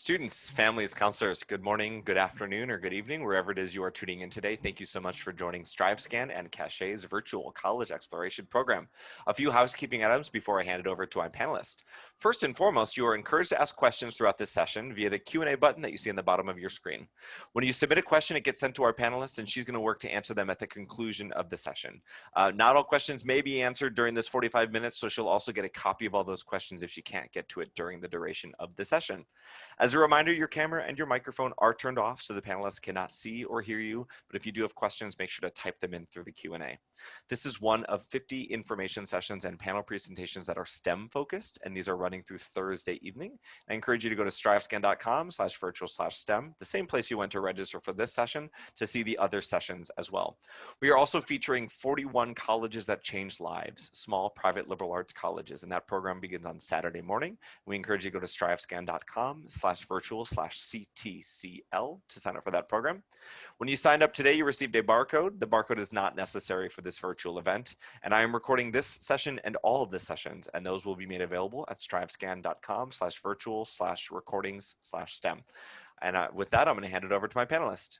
Students, families, counselors, good morning, good afternoon, or good evening, wherever it is you are tuning in today. Thank you so much for joining StriveScan and Cachet's virtual college exploration program. A few housekeeping items before I hand it over to our panelist. First and foremost, you are encouraged to ask questions throughout this session via the Q&A button that you see on the bottom of your screen. When you submit a question, it gets sent to our panelist, and she's going to work to answer them at the conclusion of the session. Not all questions may be answered during this 45 minutes, so she'll also get a copy of all those questions if she can't get to it during the duration of the session. As a reminder, your camera and your microphone are turned off so the panelists cannot see or hear you, but if you do have questions, make sure to type them in through the Q&A. This is one of 50 information sessions and panel presentations that are STEM focused, and these are running through Thursday evening. I encourage you to go to strivescan.com/virtual/STEM, the same place you went to register for this session, to see the other sessions as well. We are also featuring 41 colleges that change lives, small private liberal arts colleges, and that program begins on Saturday morning. We encourage you to go to strivescan.com/virtual/CTCL to sign up for that program. When you signed up today, you received a barcode. The barcode is not necessary for this virtual event, and I am recording this session and all of the sessions, and those will be made available at strivescan.com/virtual/recordings/STEM. And with that, I'm going to hand it over to my panelist.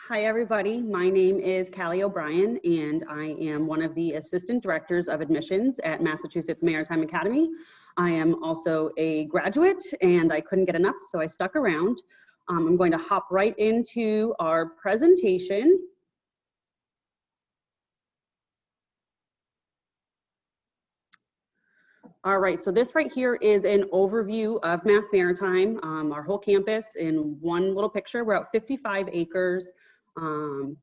Hi, everybody. My name is Callie O'Brien, and I am one of the Assistant Directors of Admissions at Massachusetts Maritime Academy. I am also a graduate, and I couldn't get enough, so I stuck around. I'm going to hop right into our presentation. All right, so this right here is an overview of Mass Maritime, our whole campus in one little picture. We're at 55 acres.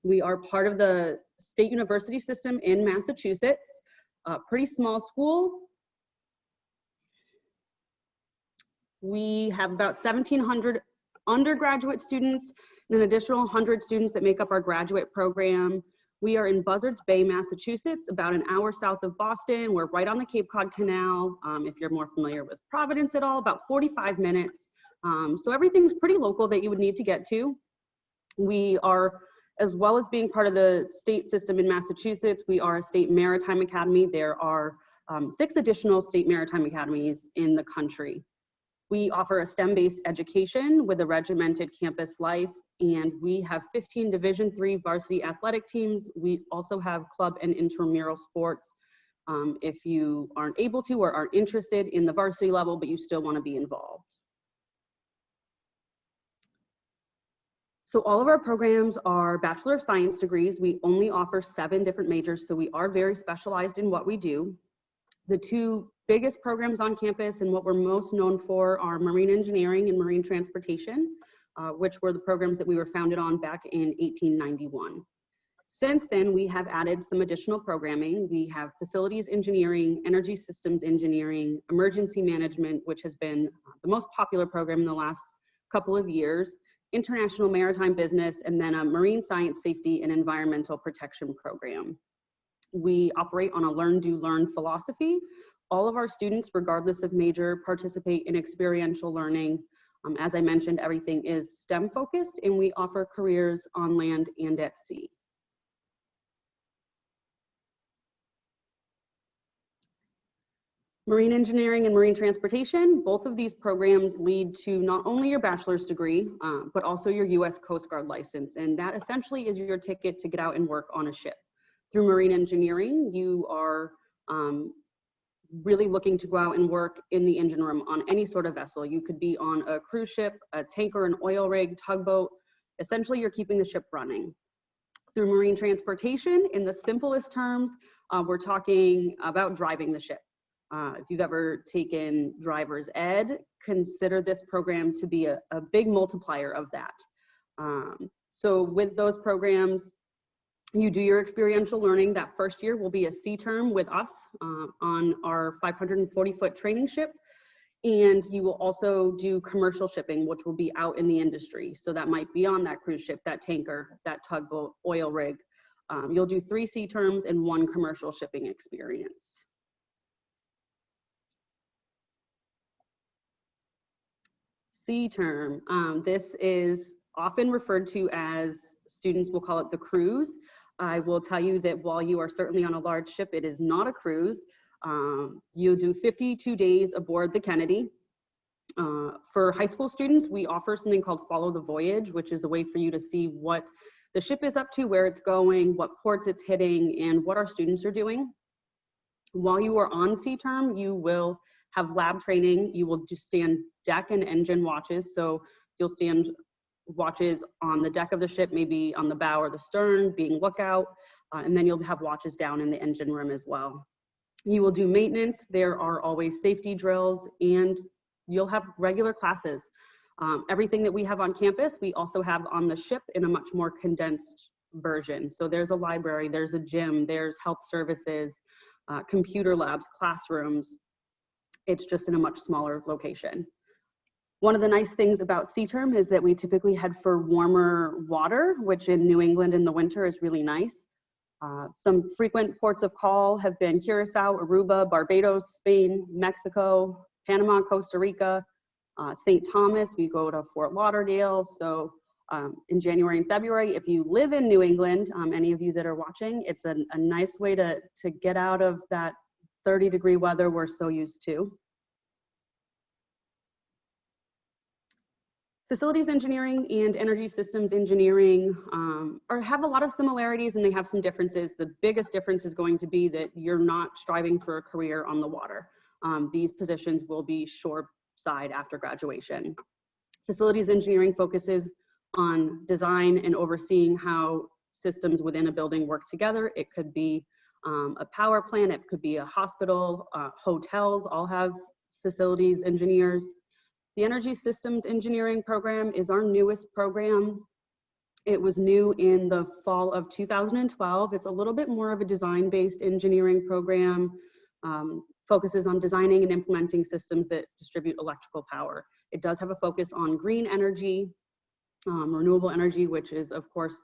We are part of the state university system in Massachusetts, a pretty small school. We have about 1,700 undergraduate students and an additional 100 students that make up our graduate program. We are in Buzzards Bay, Massachusetts, about an hour south of Boston. We're right on the Cape Cod Canal. If you're more familiar with Providence at all, about 45 minutes. So everything's pretty local that you would need to get to. We are, as well as being part of the state system in Massachusetts, we are a state maritime academy. There are 6 additional state maritime academies in the country. We offer a STEM-based education with a regimented campus life, and we have 15 Division III varsity athletic teams. We also have club and intramural sports if you aren't able to or aren't interested in the varsity level, but you still want to be involved. So all of our programs are Bachelor of Science degrees. We only offer 7 different majors, so we are very specialized in what we do. The 2 biggest programs on campus and what we're most known for are marine engineering and marine transportation, which were the programs that we were founded on back in 1891. Since then, we have added some additional programming. We have facilities engineering, energy systems engineering, emergency management, which has been the most popular program in the last couple of years, international maritime business, and then a marine science, safety, and environmental protection program. We operate on a learn, do, learn philosophy. All of our students, regardless of major, participate in experiential learning. As I mentioned, everything is STEM focused, and we offer careers on land and at sea. Marine engineering and marine transportation, both of these programs lead to not only your bachelor's degree, but also your U.S. Coast Guard license. And that essentially is your ticket to get out and work on a ship. Through marine engineering, you are really looking to go out and work in the engine room on any sort of vessel. You could be on a cruise ship, a tanker, an oil rig, tugboat. Essentially, you're keeping the ship running. Through marine transportation, in the simplest terms, we're talking about driving the ship. If you've ever taken driver's ed, consider this program to be a big multiplier of that. So with those programs, you do your experiential learning. That first year will be a sea term with us on our 540-foot training ship. And you will also do commercial shipping, which will be out in the industry. So that might be on that cruise ship, that tanker, that tugboat, oil rig. You'll do 3 sea terms and 1 commercial shipping experience. Sea term, this is often referred to as, students will call it the cruise. I will tell you that while you are certainly on a large ship, it is not a cruise. You do 52 days aboard the Kennedy. For high school students, we offer something called Follow the Voyage, which is a way for you to see what the ship is up to, where it's going, what ports it's hitting, and what our students are doing. While you are on sea term, you will have lab training. You will just stand deck and engine watches. So you'll stand watches on the deck of the ship, maybe on the bow or the stern, being lookout, and then you'll have watches down in the engine room as well. You will do maintenance. There are always safety drills, and you'll have regular classes. Everything that we have on campus, we also have on the ship in a much more condensed version. So there's a library, there's a gym, there's health services, computer labs, classrooms. It's just in a much smaller location. One of the nice things about sea term is that we typically head for warmer water, which in New England in the winter is really nice. Some frequent ports of call have been Curacao, Aruba, Barbados, Spain, Mexico, Panama, Costa Rica, St. Thomas. We go to Fort Lauderdale. So in January and February, if you live in New England, any of you that are watching, it's a nice way to get out of that 30-degree weather we're so used to. Facilities engineering and energy systems engineering have a lot of similarities, and they have some differences. The biggest difference is going to be that you're not striving for a career on the water. These positions will be shoreside after graduation. Facilities engineering focuses on design and overseeing how systems within a building work together. It could be a power plant, it could be a hospital, hotels all have facilities engineers. The Energy Systems Engineering program is our newest program. It was new in the fall of 2012. It's a little bit more of a design-based engineering program, focuses on designing and implementing systems that distribute electrical power. It does have a focus on green energy, renewable energy, which is, of course,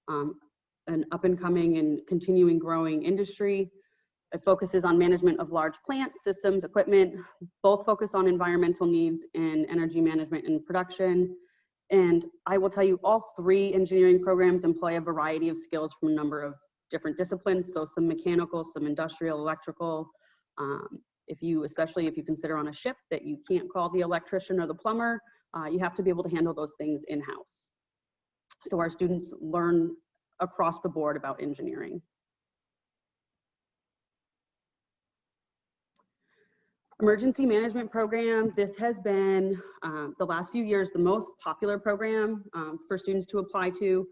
an up-and-coming and continuing growing industry. It focuses on management of large plants, systems, equipment. Both focus on environmental needs and energy management and production. And I will tell you, all three engineering programs employ a variety of skills from a number of different disciplines. So some mechanical, some industrial, electrical. Especially if you consider on a ship that you can't call the electrician or the plumber, you have to be able to handle those things in-house. So our students learn across the board about engineering. Emergency management program. This has been the last few years the most popular program for students to apply to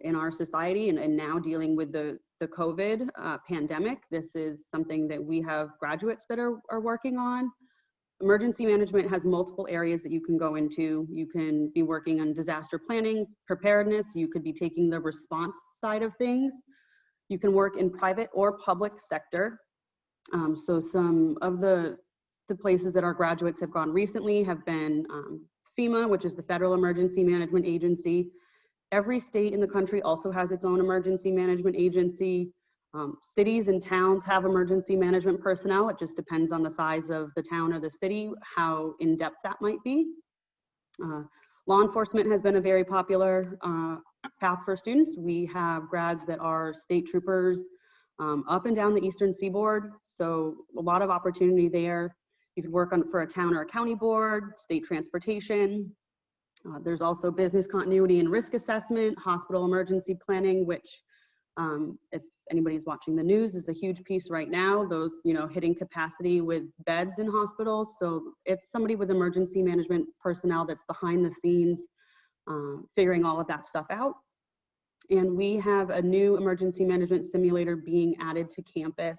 in our society, and now dealing with the COVID pandemic. This is something that we have graduates that are working on. Emergency management has multiple areas that you can go into. You can be working on disaster planning, preparedness. You could be taking the response side of things. You can work in private or public sector. So some of the places that our graduates have gone recently have been FEMA, which is the Federal Emergency Management Agency. Every state in the country also has its own emergency management agency. Cities and towns have emergency management personnel. It just depends on the size of the town or the city, how in-depth that might be. Law enforcement has been a very popular path for students. We have grads that are state troopers, up and down the eastern seaboard, so a lot of opportunity there. You could work for a town or a county board, state transportation. There's also business continuity and risk assessment, hospital emergency planning, which if anybody's watching the news is a huge piece right now, those, hitting capacity with beds in hospitals. So it's somebody with emergency management personnel that's behind the scenes, figuring all of that stuff out. And we have a new emergency management simulator being added to campus.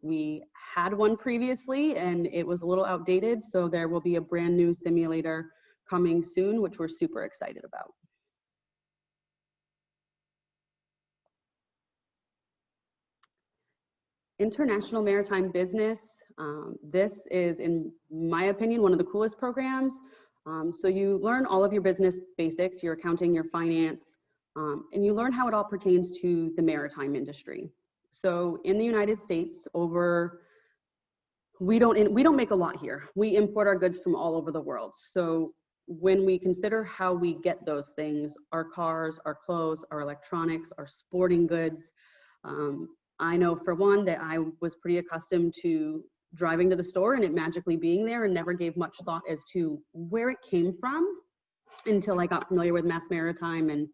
We had one previously and it was a little outdated, so there will be a brand new simulator coming soon, which we're super excited about. International Maritime Business. This is, in my opinion, one of the coolest programs. So you learn all of your business basics, your accounting, your finance, and you learn how it all pertains to the maritime industry. So in the United States, we don't make a lot here. We import our goods from all over the world. So when we consider how we get those things, our cars, our clothes, our electronics, our sporting goods, I know for one that I was pretty accustomed to driving to the store and it magically being there, and never gave much thought as to where it came from until I got familiar with Mass Maritime and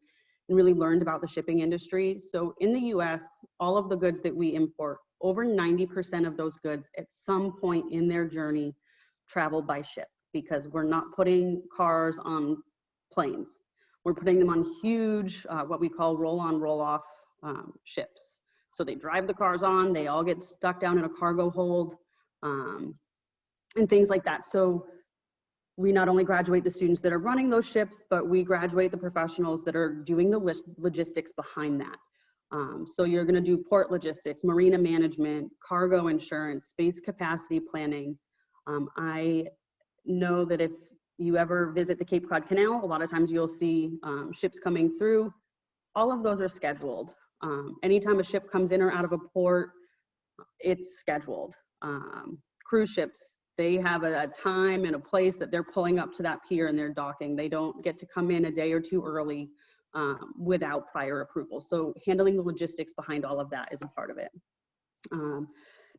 really learned about the shipping industry. So in the US, all of the goods that we import, over 90% of those goods at some point in their journey travel by ship, because we're not putting cars on planes. We're putting them on huge, what we call roll-on, roll-off ships. So they drive the cars on, they all get stuck down in a cargo hold, and things like that. So we not only graduate the students that are running those ships, but we graduate the professionals that are doing the logistics behind that. So you're going to do port logistics, marina management, cargo insurance, space capacity planning. I know that if you ever visit the Cape Cod Canal, a lot of times you'll see ships coming through. All of those are scheduled. Anytime a ship comes in or out of a port, it's scheduled. Cruise ships, they have a time and a place that they're pulling up to that pier and they're docking. They don't get to come in a day or two early without prior approval. So handling the logistics behind all of that is a part of it.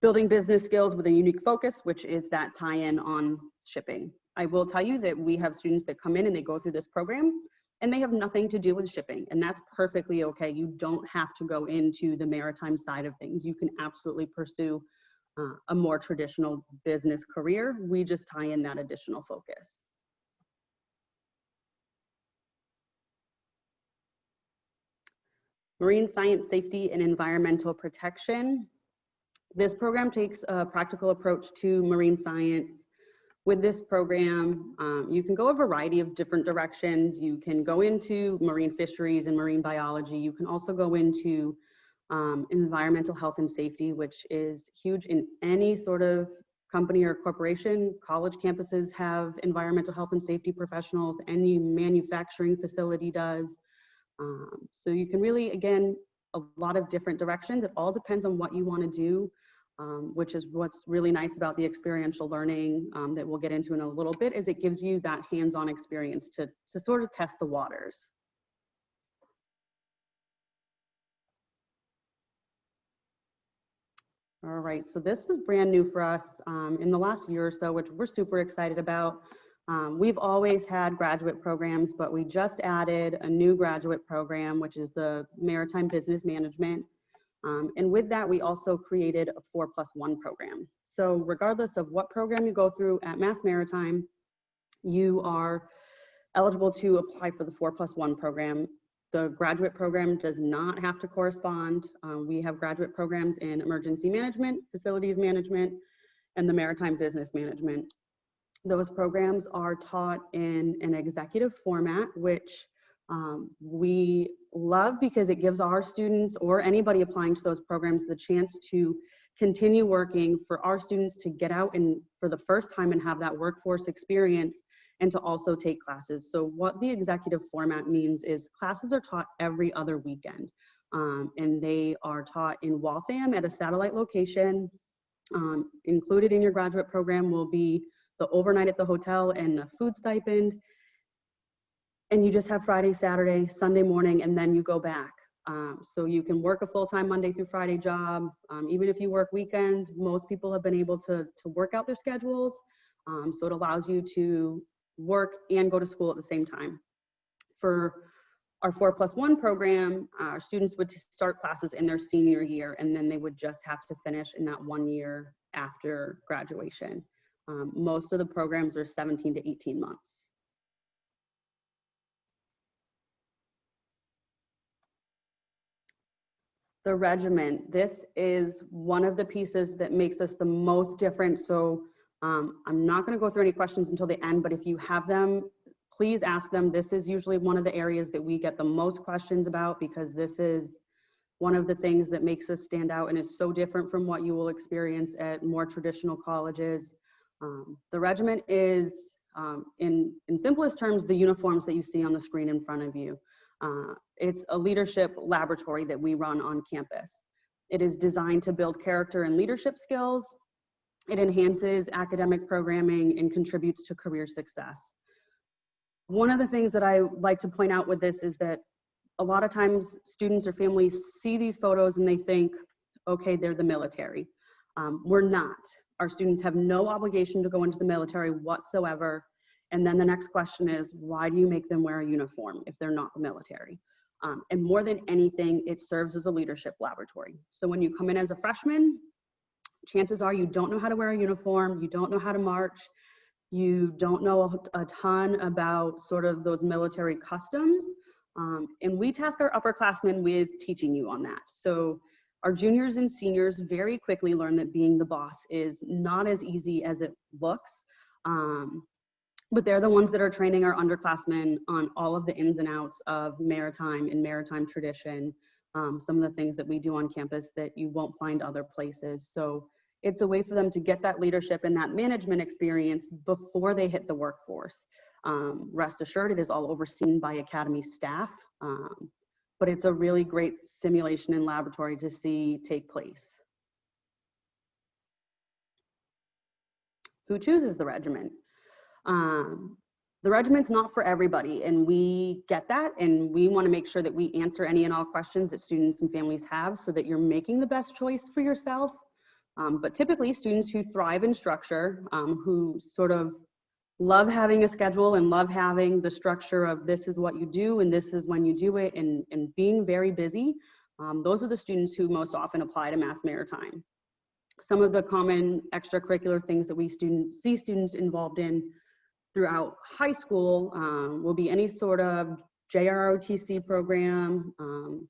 Building business skills with a unique focus, which is that tie-in on shipping. I will tell you that we have students that come in and they go through this program and they have nothing to do with shipping, and that's perfectly okay. You don't have to go into the maritime side of things. You can absolutely pursue a more traditional business career. We just tie in that additional focus. Marine science, safety, and environmental protection. This program takes a practical approach to marine science. With this program, you can go a variety of different directions. You can go into marine fisheries and marine biology. You can also go into environmental health and safety, which is huge in any sort of company or corporation. College campuses have environmental health and safety professionals. Any manufacturing facility does. So you can really, again, a lot of different directions. It all depends on what you want to do. Which is what's really nice about the experiential learning that we'll get into in a little bit, is it gives you that hands-on experience to sort of test the waters. All right, so this was brand new for us in the last year or so, which we're super excited about. We've always had graduate programs, but we just added a new graduate program, which is the Maritime Business Management. And with that, we also created a 4+1 program. So regardless of what program you go through at Mass Maritime, you are eligible to apply for the 4+1 program. The graduate program does not have to correspond. We have graduate programs in emergency management, facilities management, and the maritime business management. Those programs are taught in an executive format, which we love because it gives our students or anybody applying to those programs the chance to continue working, for our students to get out and for the first time and have that workforce experience, and to also take classes. So what the executive format means is classes are taught every other weekend, and they are taught in Waltham at a satellite location. Included in your graduate program will be the overnight at the hotel and a food stipend. And you just have Friday, Saturday, Sunday morning, and then you go back. So you can work a full-time Monday through Friday job. Even if you work weekends, most people have been able to work out their schedules. So it allows you to work and go to school at the same time. For our 4+1 program, our students would start classes in their senior year, and then they would just have to finish in that 1 year after graduation. Most of the programs are 17 to 18 months. The regiment, this is one of the pieces that makes us the most different. So I'm not going to go through any questions until the end, but if you have them, please ask them. This is usually one of the areas that we get the most questions about, because this is one of the things that makes us stand out and is so different from what you will experience at more traditional colleges. The regiment is, in simplest terms, the uniforms that you see on the screen in front of you. It's a leadership laboratory that we run on campus. It is designed to build character and leadership skills. It enhances academic programming and contributes to career success. One of the things that I like to point out with this is that a lot of times students or families see these photos and they think, okay, they're the military. We're not. Our students have no obligation to go into the military whatsoever. And then the next question is, why do you make them wear a uniform if they're not the military? And more than anything, it serves as a leadership laboratory. So when you come in as a freshman, chances are you don't know how to wear a uniform, you don't know how to march, you don't know a ton about sort of those military customs. And we task our upperclassmen with teaching you on that. So our juniors and seniors very quickly learn that being the boss is not as easy as it looks. But they're the ones that are training our underclassmen on all of the ins and outs of maritime and maritime tradition, some of the things that we do on campus that you won't find other places. So it's a way for them to get that leadership and that management experience before they hit the workforce. Rest assured, it is all overseen by Academy staff, but it's a really great simulation and laboratory to see take place. Who chooses the regiment? The regiment's not for everybody, and we get that, and we want to make sure that we answer any and all questions that students and families have so that you're making the best choice for yourself. But typically students who thrive in structure, who sort of love having a schedule and love having the structure of this is what you do and this is when you do it, and being very busy, those are the students who most often apply to Mass Maritime. Some of the common extracurricular things that we see students involved in throughout high school will be any sort of JROTC program,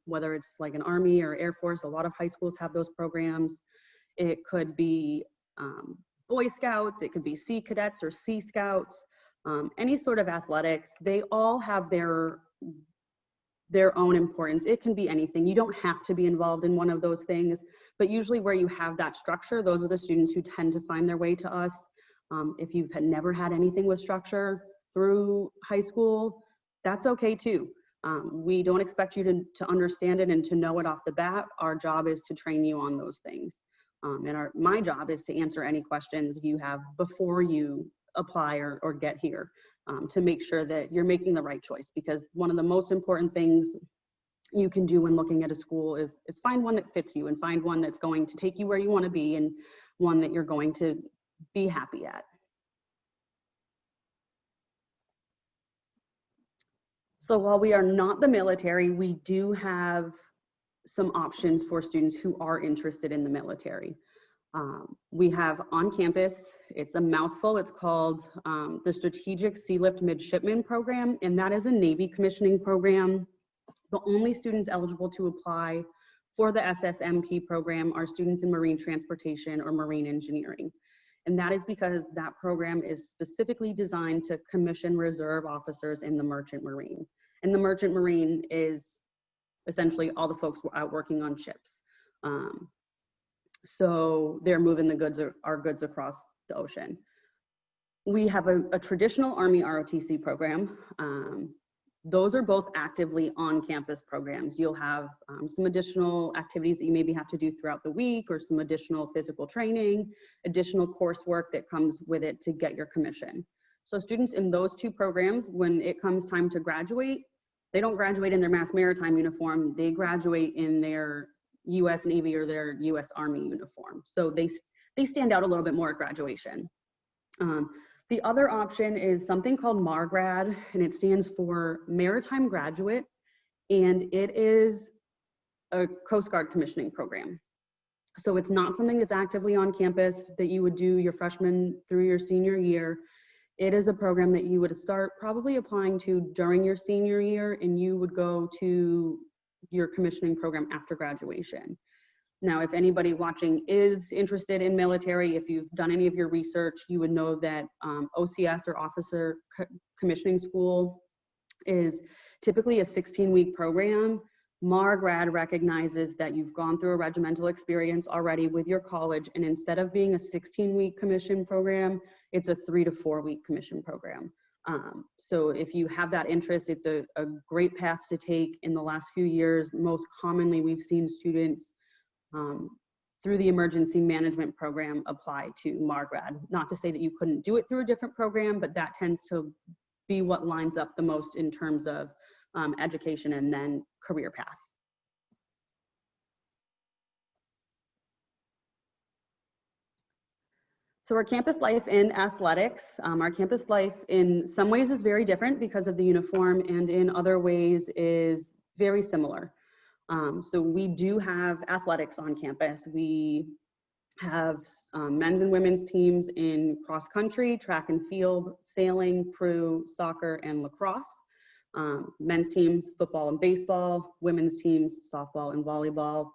whether it's like an Army or Air Force. A lot of high schools have those programs. It could be Boy Scouts, it could be Sea Cadets or Sea Scouts, any sort of athletics. They all have their own importance. It can be anything. You don't have to be involved in one of those things, but usually where you have that structure, those are the students who tend to find their way to us. If you've never had anything with structure through high school, that's okay too. We don't expect you to understand it and to know it off the bat. Our job is to train you on those things. And my job is to answer any questions you have before you apply or get here, to make sure that you're making the right choice, because one of the most important things you can do when looking at a school is find one that fits you and find one that's going to take you where you want to be and one that you're going to be happy at. So while we are not the military, we do have some options for students who are interested in the military. We have on campus, it's a mouthful, it's called the Strategic Sea Lift Midshipman Program, and that is a Navy commissioning program. The only students eligible to apply for the SSMP program are students in marine transportation or marine engineering. And that is because that program is specifically designed to commission reserve officers in the merchant marine. And the merchant marine is essentially all the folks out working on ships. So they're moving our goods across the ocean. We have a traditional Army ROTC program. Those are both actively on-campus programs. You'll have some additional activities that you maybe have to do throughout the week, or some additional physical training, additional coursework that comes with it to get your commission. So students in those two programs, when it comes time to graduate, they don't graduate in their Mass Maritime uniform, they graduate in their US Navy or their US Army uniform. So they stand out a little bit more at graduation. The other option is something called MARGRAD, and it stands for Maritime Graduate, and it is a Coast Guard commissioning program. So it's not something that's actively on campus that you would do your freshman through your senior year. It is a program that you would start probably applying to during your senior year, and you would go to your commissioning program after graduation. Now, if anybody watching is interested in military, if you've done any of your research, you would know that OCS, or Officer Commissioning School, is typically a 16-week program. MARGRAD recognizes that you've gone through a regimental experience already with your college, and instead of being a 16-week commission program, it's a 3 to 4 week commission program. So if you have that interest, it's a great path to take. In the last few years, most commonly we've seen students through the emergency management program apply to MARGRAD. Not to say that you couldn't do it through a different program, but that tends to be what lines up the most in terms of education and then career path. So our campus life in athletics, our campus life in some ways is very different because of the uniform, and in other ways is very similar. So we do have athletics on campus. We have men's and women's teams in cross country, track and field, sailing, crew, soccer, and lacrosse. Men's teams, football and baseball, women's teams, softball and volleyball.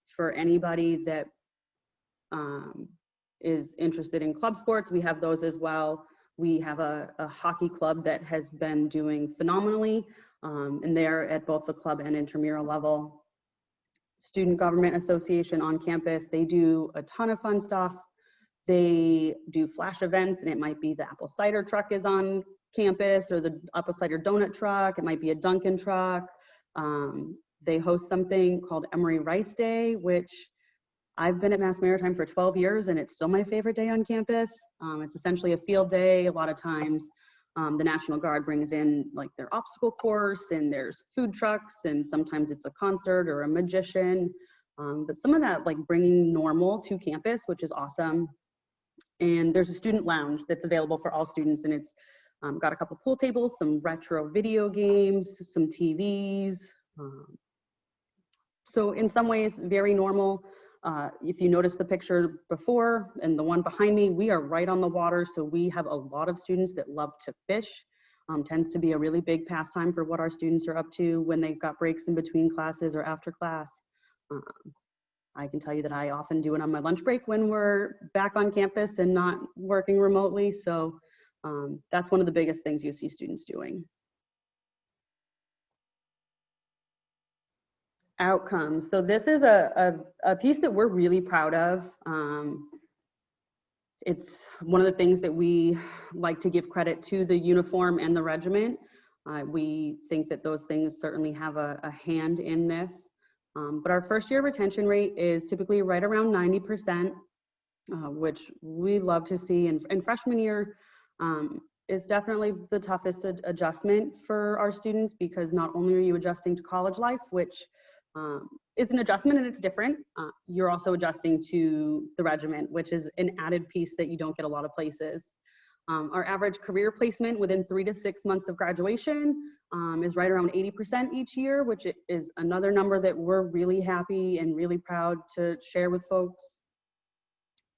For anybody that is interested in club sports, we have those as well. We have a hockey club that has been doing phenomenally, and they're at both the club and intramural level. Student Government Association on campus, they do a ton of fun stuff. They do flash events, and it might be the apple cider truck is on campus, or the apple cider donut truck. It might be a Dunkin' truck. They host something called Emery Rice Day, which I've been at Mass Maritime for 12 years, and it's still my favorite day on campus. It's essentially a field day. A lot of times the National Guard brings in like their obstacle course, and there's food trucks, and sometimes it's a concert or a magician. But some of that like bringing normal to campus, which is awesome. And there's a student lounge that's available for all students, and it's got a couple pool tables, some retro video games, some TVs. So in some ways, very normal. If you notice the picture before and the one behind me, we are right on the water. So we have a lot of students that love to fish. Tends to be a really big pastime for what our students are up to when they've got breaks in between classes or after class. I can tell you that I often do it on my lunch break when we're back on campus and not working remotely. So that's one of the biggest things you see students doing. Outcomes. So this is a piece that we're really proud of. It's one of the things that we like to give credit to the uniform and the regiment. We think that those things certainly have a hand in this. But our first year retention rate is typically right around 90%, which we love to see. And freshman year is definitely the toughest adjustment for our students, because not only are you adjusting to college life, which is an adjustment and it's different, you're also adjusting to the regiment, which is an added piece that you don't get a lot of places. Our average career placement within 3 to 6 months of graduation is right around 80% each year, which is another number that we're really happy and really proud to share with folks.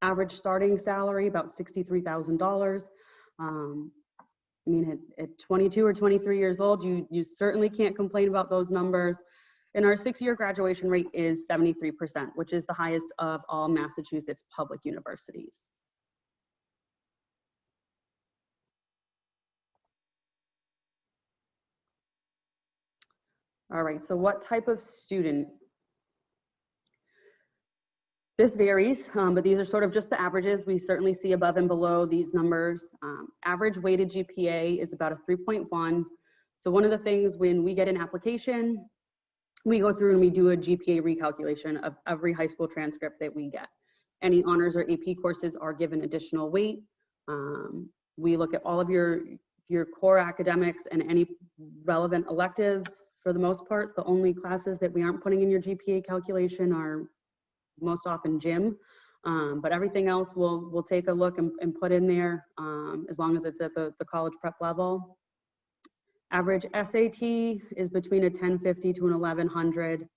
Average starting salary, about $63,000. I mean, at 22 or 23 years old, you certainly can't complain about those numbers. And our 6-year graduation rate is 73%, which is the highest of all Massachusetts public universities. All right, so what type of student? This varies, but these are sort of just the averages. We certainly see above and below these numbers. Average weighted GPA is about a 3.1. So one of the things when we get an application, we go through and we do a GPA recalculation of every high school transcript that we get. Any honors or AP courses are given additional weight. We look at all of your core academics and any relevant electives. For the most part, the only classes that we aren't putting in your GPA calculation are most often gym, but everything else we'll take a look and put in there, as long as it's at the college prep level. Average SAT is between a 1050 to an 1100.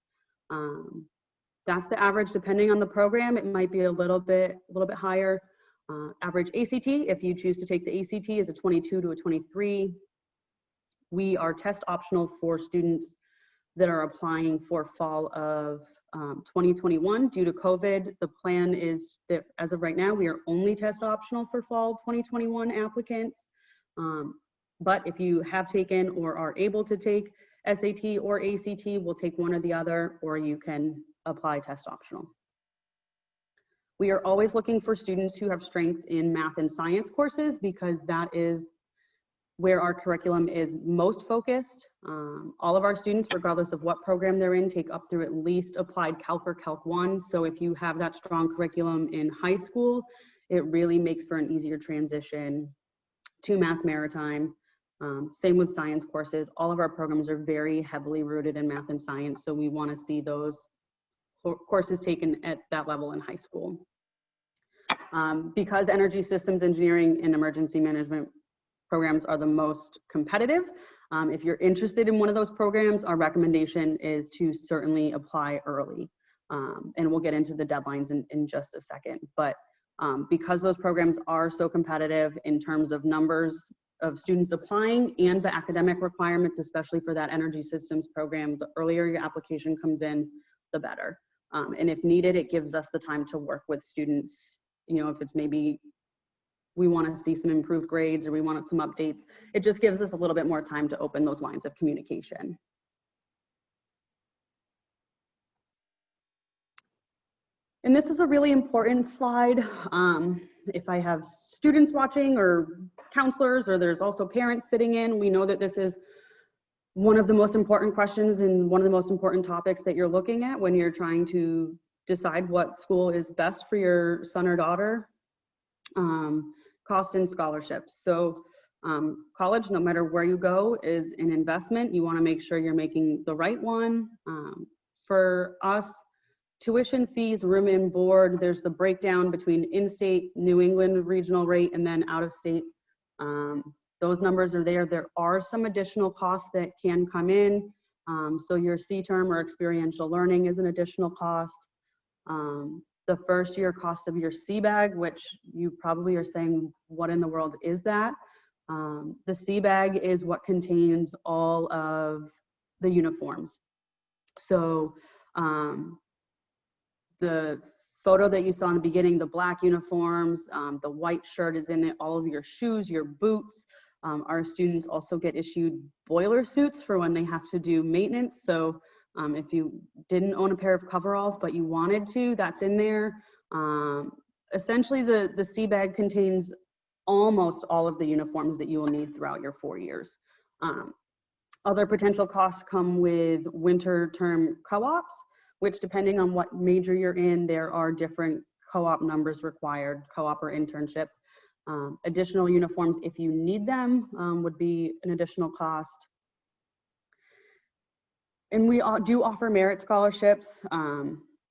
That's the average. Depending on the program, it might be a little bit higher. Average ACT, if you choose to take the ACT, is a 22 to a 23. We are test optional for students that are applying for fall of 2021 due to COVID. The plan is that as of right now, we are only test optional for fall 2021 applicants. But if you have taken or are able to take SAT or ACT, we'll take one or the other, or you can apply test optional. We are always looking for students who have strength in math and science courses, because that is where our curriculum is most focused. All of our students, regardless of what program they're in, take up through at least applied Calc or Calc 1. So if you have that strong curriculum in high school, it really makes for an easier transition to Mass Maritime. Same with science courses. All of our programs are very heavily rooted in math and science, so we want to see those courses taken at that level in high school. Because energy systems engineering and emergency management programs are the most competitive, if you're interested in one of those programs, our recommendation is to certainly apply early. And we'll get into the deadlines in just a second. But because those programs are so competitive in terms of numbers of students applying and the academic requirements, especially for that energy systems program, the earlier your application comes in, the better. And if needed, it gives us the time to work with students. You know, if it's maybe we want to see some improved grades or we want some updates, it just gives us a little bit more time to open those lines of communication. And this is a really important slide. If I have students watching or counselors, or there's also parents sitting in, we know that this is one of the most important questions and one of the most important topics that you're looking at when you're trying to decide what school is best for your son or daughter. Cost and scholarships. So college, no matter where you go, is an investment. You want to make sure you're making the right one. For us, tuition fees, room and board, there's the breakdown between in-state, New England regional rate, and then out-of-state. Those numbers are there. There are some additional costs that can come in. So your C-term or experiential learning is an additional cost. The first year cost of your C-bag, which you probably are saying, what in the world is that? The C-bag is what contains all of the uniforms. So the photo that you saw in the beginning, the black uniforms, the white shirt is in it, all of your shoes, your boots. Our students also get issued boiler suits for when they have to do maintenance. So if you didn't own a pair of coveralls, but you wanted to, that's in there. Essentially, the C-bag contains almost all of the uniforms that you will need throughout your 4 years. Other potential costs come with winter term co-ops, which depending on what major you're in, there are different co-op numbers required, co-op or internship. Additional uniforms, if you need them, would be an additional cost. And we do offer merit scholarships.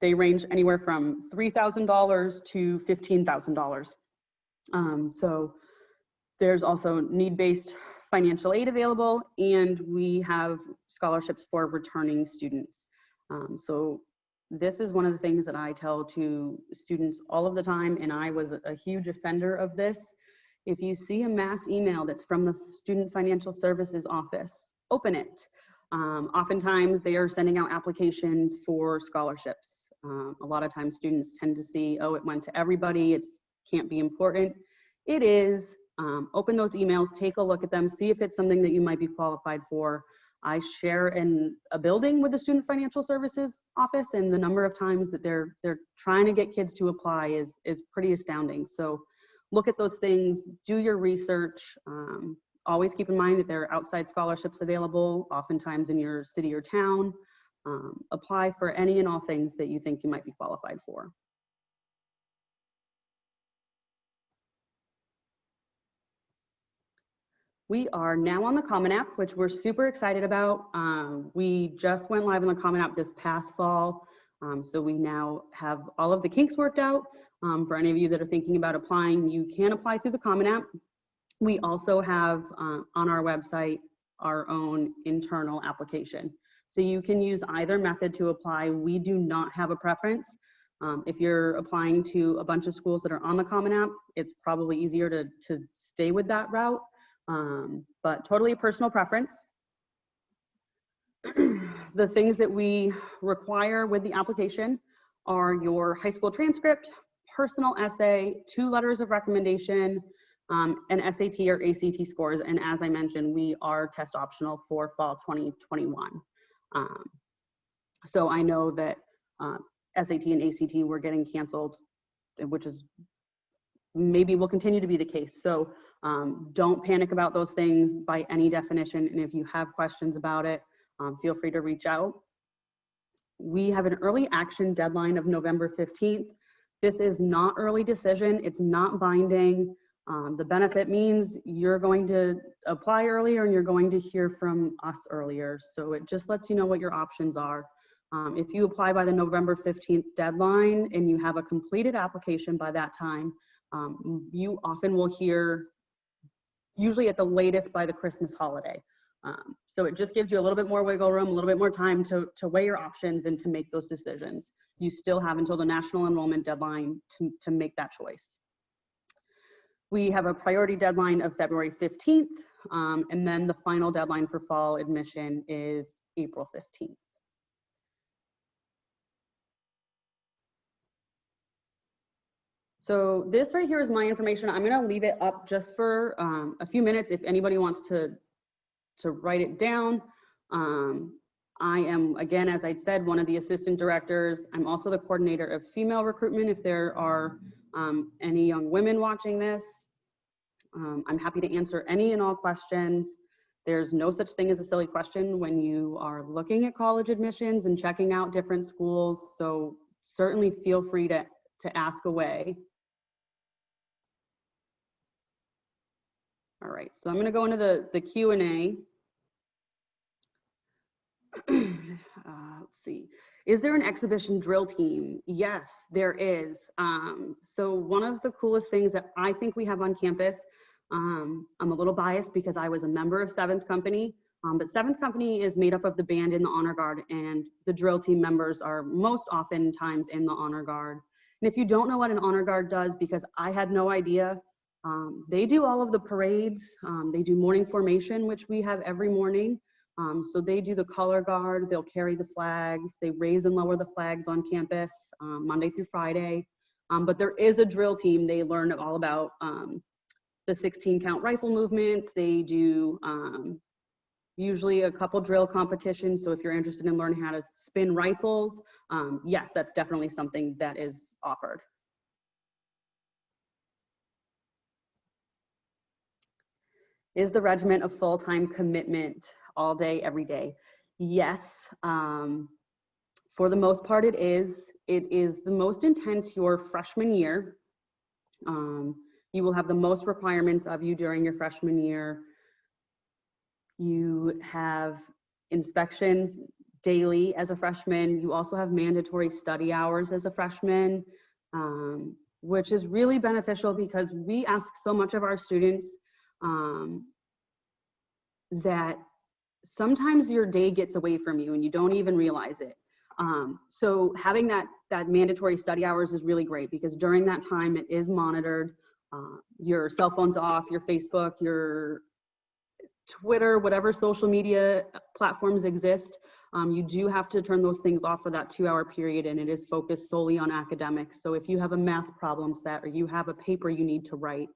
They range anywhere from $3,000 to $15,000. So there's also need-based financial aid available, and we have scholarships for returning students. So this is one of the things that I tell to students all of the time, and I was a huge offender of this. If you see a mass email that's from the Student Financial Services Office, open it. Oftentimes they are sending out applications for scholarships. A lot of times students tend to see, oh, it went to everybody, it can't be important. It is. Open those emails, take a look at them, see if it's something that you might be qualified for. I share in a building with the Student Financial Services Office, and the number of times that they're trying to get kids to apply is pretty astounding. So look at those things, do your research. Always keep in mind that there are outside scholarships available, oftentimes in your city or town. Apply for any and all things that you think you might be qualified for. We are now on the Common App, which we're super excited about. We just went live on the Common App this past fall. So we now have all of the kinks worked out. For any of you that are thinking about applying, you can apply through the Common App. We also have on our website our own internal application. So you can use either method to apply. We do not have a preference. If you're applying to a bunch of schools that are on the Common App, it's probably easier to stay with that route. But totally a personal preference. The things that we require with the application are your high school transcript, personal essay, 2 letters of recommendation, and SAT or ACT scores. And as I mentioned, we are test optional for fall 2021. So I know that SAT and ACT were getting canceled, which is maybe will continue to be the case. So don't panic about those things by any definition. And if you have questions about it, feel free to reach out. We have an early action deadline of November 15th. This is not early decision. It's not binding. The benefit means you're going to apply earlier and you're going to hear from us earlier. So it just lets you know what your options are. If you apply by the November 15th deadline and you have a completed application by that time, You often will hear, usually at the latest by the Christmas holiday. So it just gives you a little bit more wiggle room, a little bit more time to weigh your options and to make those decisions. You still have until the national enrollment deadline to make that choice. We have a priority deadline of February 15th, and then the final deadline for fall admission is April 15th. So this right here is my information. I'm gonna leave it up just for a few minutes if anybody wants to write it down. I am, again, as I said, one of the assistant directors. I'm also the coordinator of female recruitment if there are any young women watching this. I'm happy to answer any and all questions. There's no such thing as a silly question when you are looking at college admissions and checking out different schools. So certainly feel free to ask away. All right, so I'm gonna go into the Q&A. Let's see. Is there an exhibition drill team? Yes, there is. So one of the coolest things that I think we have on campus, I'm a little biased because I was a member of 7th Company, but 7th Company is made up of the band and the honor guard, and the drill team members are most oftentimes in the honor guard. And if you don't know what an honor guard does, because I had no idea, they do all of the parades. They do morning formation, which we have every morning. So they do the color guard, they'll carry the flags, they raise and lower the flags on campus Monday through Friday. But there is a drill team. They learn all about the 16 count rifle movements. They do usually a couple drill competitions. So if you're interested in learning how to spin rifles, yes, that's definitely something that is offered. Is the regiment a full-time commitment all day, every day? Yes, for the most part it is. It is the most intense your freshman year. You will have the most requirements of you during your freshman year. You have inspections daily as a freshman. You also have mandatory study hours as a freshman, which is really beneficial because we ask so much of our students that sometimes your day gets away from you and you don't even realize it. So having that mandatory study hours is really great because during that time it is monitored. Your cell phone's off, your Facebook, your Twitter, whatever social media platforms exist, you do have to turn those things off for that 2-hour period, and it is focused solely on academics. So if you have a math problem set or you have a paper you need to write,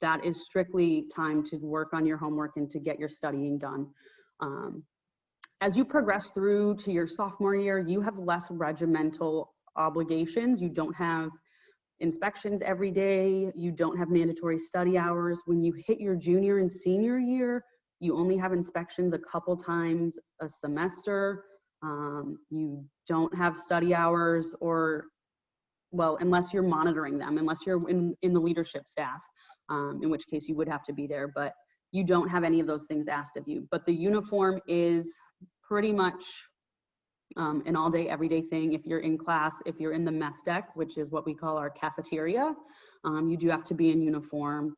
that is strictly time to work on your homework and to get your studying done. As you progress through to your sophomore year, you have less regimental obligations. You don't have inspections every day. You don't have mandatory study hours. When you hit your junior and senior year, you only have inspections a couple times a semester. You don't have study hours, or, well, unless you're monitoring them, unless you're in the leadership staff, in which case you would have to be there, but you don't have any of those things asked of you. But the uniform is pretty much an all day, everyday thing. If you're in class, if you're in the mess deck, which is what we call our cafeteria, you do have to be in uniform.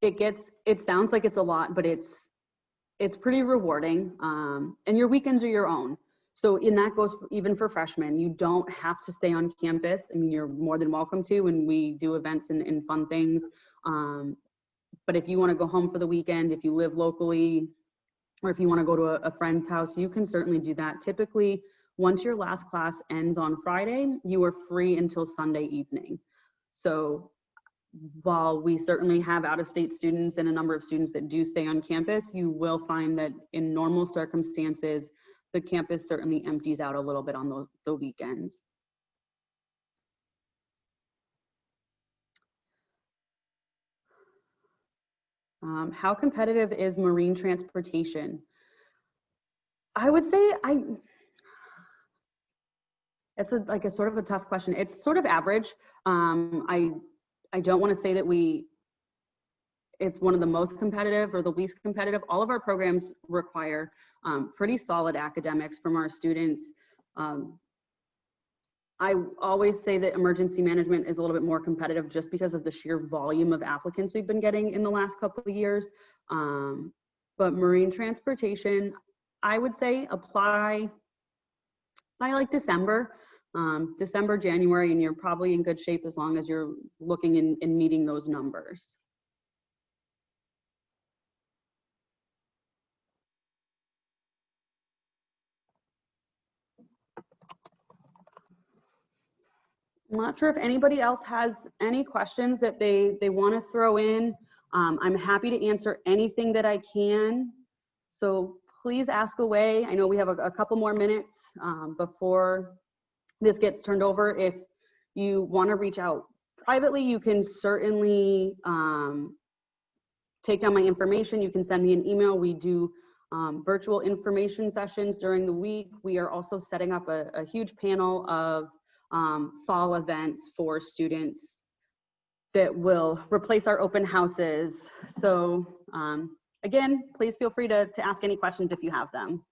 It sounds like it's a lot, but it's pretty rewarding. And your weekends are your own. So, and that goes even for freshmen. You don't have to stay on campus. I mean, you're more than welcome to when we do events and fun things. But if you want to go home for the weekend, if you live locally, or if you want to go to a friend's house, you can certainly do that. Typically, once your last class ends on Friday, you are free until Sunday evening. So while we certainly have out-of-state students and a number of students that do stay on campus, you will find that in normal circumstances, the campus certainly empties out a little bit on the weekends. How competitive is marine transportation? I would say it's like a sort of a tough question. It's sort of average. I don't want to say that it's one of the most competitive or the least competitive. All of our programs require pretty solid academics from our students. I always say that emergency management is a little bit more competitive just because of the sheer volume of applicants we've been getting in the last couple of years. But marine transportation, I would say apply by like December, January, and you're probably in good shape as long as you're looking and meeting those numbers. I'm not sure if anybody else has any questions that they want to throw in. I'm happy to answer anything that I can. So please ask away. I know we have a couple more minutes before this gets turned over. If you want to reach out privately, you can certainly take down my information. You can send me an email. We do virtual information sessions during the week. We are also setting up a huge panel of fall events for students that will replace our open houses. So again, please feel free to ask any questions if you have them.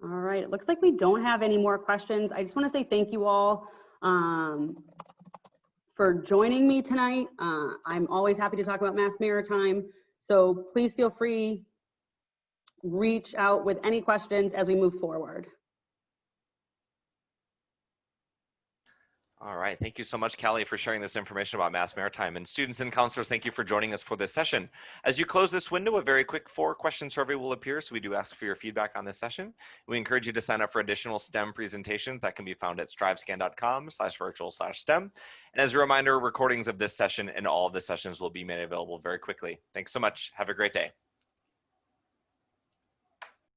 All right, it looks like we don't have any more questions. I just want to say thank you all for joining me tonight. I'm always happy to talk about Mass Maritime. So please feel free, reach out with any questions as we move forward. All right, thank you so much, Callie, for sharing this information about Mass Maritime. And students and counselors, thank you for joining us for this session. As you close this window, a very quick 4-question survey will appear, so we do ask for your feedback on this session. We encourage you to sign up for additional STEM presentations that can be found at strivescan.com/virtual/STEM. And as a reminder, recordings of this session and all of the sessions will be made available very quickly. Thanks so much. Have a great day.